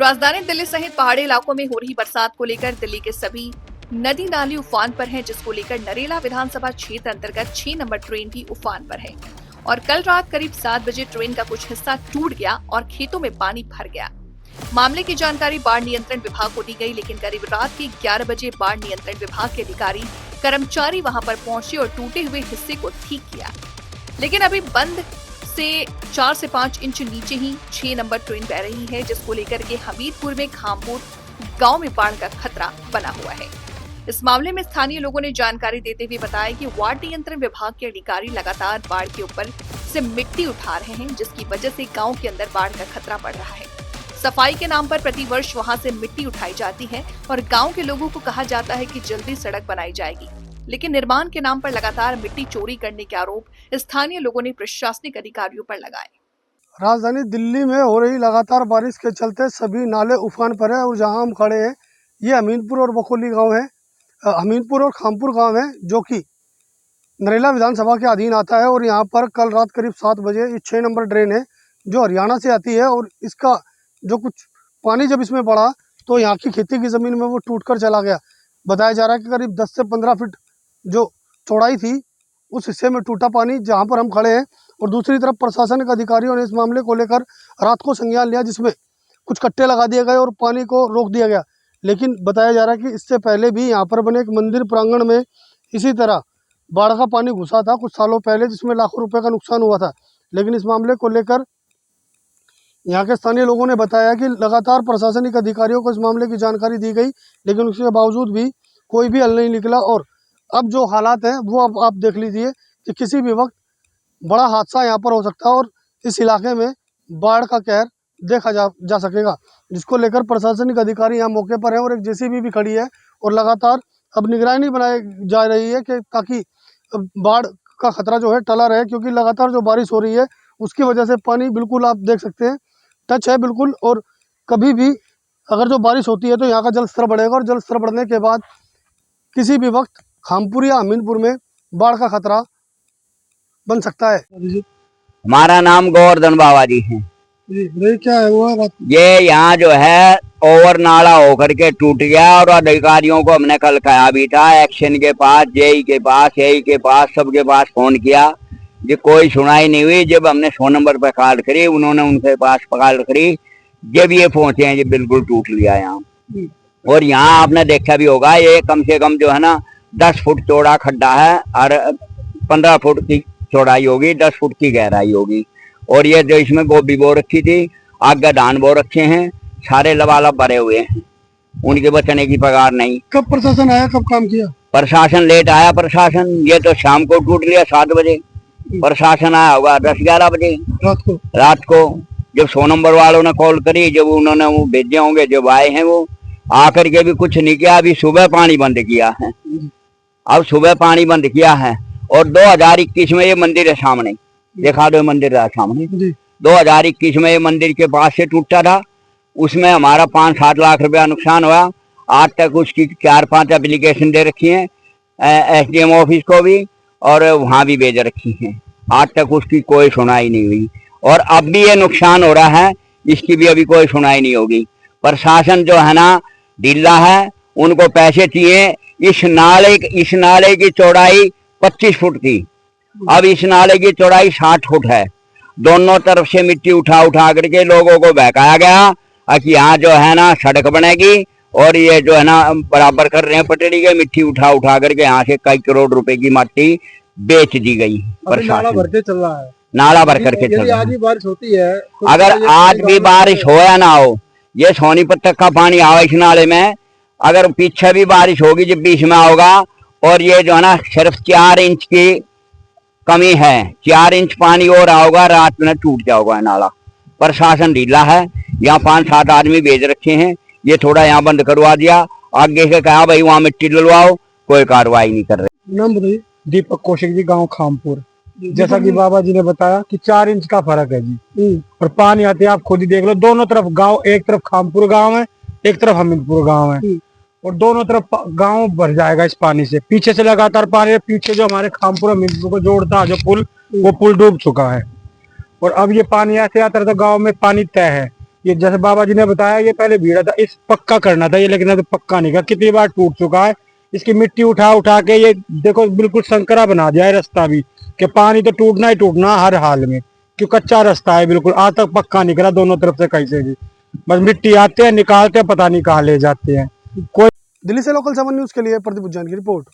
राजधानी दिल्ली सहित पहाड़ी इलाकों में हो रही बरसात को लेकर दिल्ली के सभी नदी नाले उफान पर हैं, जिसको लेकर नरेला विधानसभा क्षेत्र अंतर्गत 6 नंबर ट्रेन भी उफान पर है। और कल रात करीब 7 बजे ट्रेन का कुछ हिस्सा टूट गया और खेतों में पानी भर गया। मामले की जानकारी बाढ़ नियंत्रण विभाग को दी गई, लेकिन करीब रात के 11 बजे बाढ़ नियंत्रण विभाग के अधिकारी कर्मचारी वहां पर पहुंचे और टूटे हुए हिस्से को ठीक किया। लेकिन अभी बंद से 4 से 5 इंच नीचे ही 6 नंबर ट्रेन बह रही है, जिसको लेकर के हमीरपुर में खामपुर गांव में बाढ़ का खतरा बना हुआ है। इस मामले में स्थानीय लोगों ने जानकारी देते हुए बताया कि वार्ड नियंत्रण विभाग के अधिकारी लगातार बाढ़ के ऊपर से मिट्टी उठा रहे हैं, जिसकी वजह से गांव के अंदर बाढ़ का खतरा बढ़ रहा है। सफाई के नाम पर प्रतिवर्ष वहां से मिट्टी उठाई जाती है और गांव के लोगों को कहा जाता है कि जल्दी सड़क बनाई जाएगी, लेकिन निर्माण के नाम पर लगातार मिट्टी चोरी करने के आरोप स्थानीय लोगों ने प्रशासनिक अधिकारियों पर लगाए। राजधानी दिल्ली में हो रही लगातार बारिश के चलते सभी नाले उफान पर है और जहां हम खड़े हैं ये अमीनपुर और बकोली गांव है। अमीनपुर और खामपुर गांव है जो कि नरेला विधानसभा के अधीन आता है। और यहां पर कल रात करीब 7 बजे 6 नंबर ड्रेन है जो हरियाणा से आती है और इसका जो कुछ पानी जब इसमें बढ़ा तो यहाँ की खेती की ज़मीन में वो टूटकर चला गया। बताया जा रहा है कि करीब 10 से 15 फीट जो चौड़ाई थी उस हिस्से में टूटा पानी जहाँ पर हम खड़े हैं। और दूसरी तरफ प्रशासनिक अधिकारियों ने इस मामले को लेकर रात को संज्ञान लिया, जिसमें कुछ कट्टे लगा दिए गए और पानी को रोक दिया गया। लेकिन बताया जा रहा है कि इससे पहले भी यहाँ पर बने एक मंदिर प्रांगण में इसी तरह बाढ़ का पानी घुसा था कुछ सालों पहले, जिसमें लाखों रुपए का नुकसान हुआ था। लेकिन इस मामले को लेकर यहाँ के स्थानीय लोगों ने बताया कि लगातार प्रशासनिक अधिकारियों को इस मामले की जानकारी दी गई, लेकिन उसके बावजूद भी कोई भी हल नहीं निकला। और अब जो हालात हैं वो अब आप देख लीजिए कि किसी भी वक्त बड़ा हादसा यहाँ पर हो सकता है और इस इलाके में बाढ़ का कहर देखा जा सकेगा, जिसको लेकर प्रशासनिक अधिकारी यहाँ मौके पर हैं और एक जेसीबी भी खड़ी है और लगातार अब निगरानी बनाई जा रही है कि ताकि बाढ़ का खतरा जो है टला रहे, क्योंकि लगातार जो बारिश हो रही है उसकी वजह से पानी बिल्कुल आप देख सकते हैं टच है बिल्कुल। और कभी भी अगर जो बारिश होती है तो यहाँ का जल स्तर बढ़ेगा और जल स्तर बढ़ने के बाद किसी भी वक्त खामपुर या अमीनपुर में बाढ़ का खतरा बन सकता है। हमारा नाम गोवर्धन बाबा जी है। क्या है वो बात? ये यहाँ जो है ओवर नाला होकर के टूट गया और अधिकारियों को हमने कल कहा भी था, एक्शन के पास, जेई के पास, एई के पास, सबके पास फोन किया, ये कोई सुनाई नहीं हुई। जब हमने 100 नंबर पर कॉल करी, उन्होंने उनके पास कॉल करी, जब ये पहुंचे हैं ये बिल्कुल टूट लिया यहाँ। और यहाँ आपने देखा भी होगा ये कम से कम जो है ना 10 फुट चौड़ा खड्डा है और 15 फुट की चौड़ाई होगी, 10 फुट की गहराई होगी। और ये जो इसमें गोभी बो रखी थी, आगे धान बो रखे हैं, सारे लबालब भरे हुए हैं, उनके बचने की पगार नहीं। कब प्रशासन आया, कब काम किया? प्रशासन लेट आया। प्रशासन ये तो शाम को टूट लिया 7 बजे, प्रशासन आया होगा 10-11 बजे रात को जब 100 नंबर वालों ने कॉल करी, जब उन्होंने वो भेजे होंगे, जब आए हैं वो आकर के भी कुछ नहीं किया। अभी सुबह पानी बंद किया है, अब सुबह पानी बंद किया है। और 2021 में ये मंदिर है सामने, देखा दो मंदिर है सामने, 2021 में ये मंदिर के पास से टूटा था, उसमें हमारा 5-7 लाख रुपया नुकसान हुआ। आज तक उसकी 4-5 एप्लीकेशन दे रखी हैं SDM ऑफिस को भी और वहाँ भी भेज रखी हैं, आज तक उसकी कोई सुनाई नहीं हुई। और अब भी ये नुकसान हो रहा है, इसकी भी अभी कोई सुनाई नहीं होगी। प्रशासन जो है ना ढीला है, उनको पैसे चाहिए। इस नाले की चौड़ाई 25 फुट थी, अब इस नाले की चौड़ाई 60 फुट है। दोनों तरफ से मिट्टी उठा करके लोगों को बहकाया गया कि यहाँ जो है ना सड़क बनेगी, और ये जो है ना बराबर कर रहे हैं पटड़ी के, मिट्टी उठा करके यहाँ से कई करोड़ रुपए की मिट्टी बेच दी गई। नाला भर के चल रहा है, नाला भर करके चल रहा है। आज भी बारिश होती है, अगर आज भी बारिश हो या ना हो, ये सोनीपत तक का पानी आवा इस नाले में, अगर पीछे भी बारिश होगी जब बीच में आओगा, और ये जो है ना सिर्फ 4 इंच की कमी है, 4 इंच पानी और आओगा, रात में टूट जाओगा नाला। प्रशासन ढीला है, यहाँ 5-7 आदमी भेज रखे हैं, ये थोड़ा यहाँ बंद करवा दिया, आगे से कहा भाई वहाँ मिट्टी डलवाओ, कोई कार्रवाई नहीं कर रहे। नाम बताइए? दीपक कौशिक जी, गांव खामपुर। जैसा कि बाबा जी ने बताया कि 4 इंच का फर्क है जी, और पानी आते हैं आप खुद ही देख लो, दोनों तरफ गांव, एक तरफ खामपुर गांव है, एक तरफ हमीरपुर गांव है, और दोनों तरफ गांव भर जाएगा इस पानी से। पीछे से लगातार पानी, पीछे जो हमारे खामपुर हमीरपुर को जोड़ता है जो पुल, वो पुल डूब चुका है। और अब ये पानी ऐसे आता है तो गांव में पानी तय है, ये जैसे बाबा जी ने बताया, ये पहले भीड़ा था, इस पक्का करना था ये, लेकिन अब पक्का नहीं कर, कितनी बार टूट चुका है। इसकी मिट्टी उठा उठा के ये देखो बिल्कुल संकरा बना दिया है रास्ता भी, कि पानी तो टूटना ही टूटना हर हाल में, क्यों कच्चा रास्ता है बिल्कुल, आज तक पक्का नहीं करा दोनों तरफ से कहीं से भी, बस मिट्टी आते हैं निकालते हैं, पता नहीं कहाँ ले जाते हैं। कोई दिल्ली से लोकल 7 न्यूज के लिए प्रदीप उज्जैन की रिपोर्ट।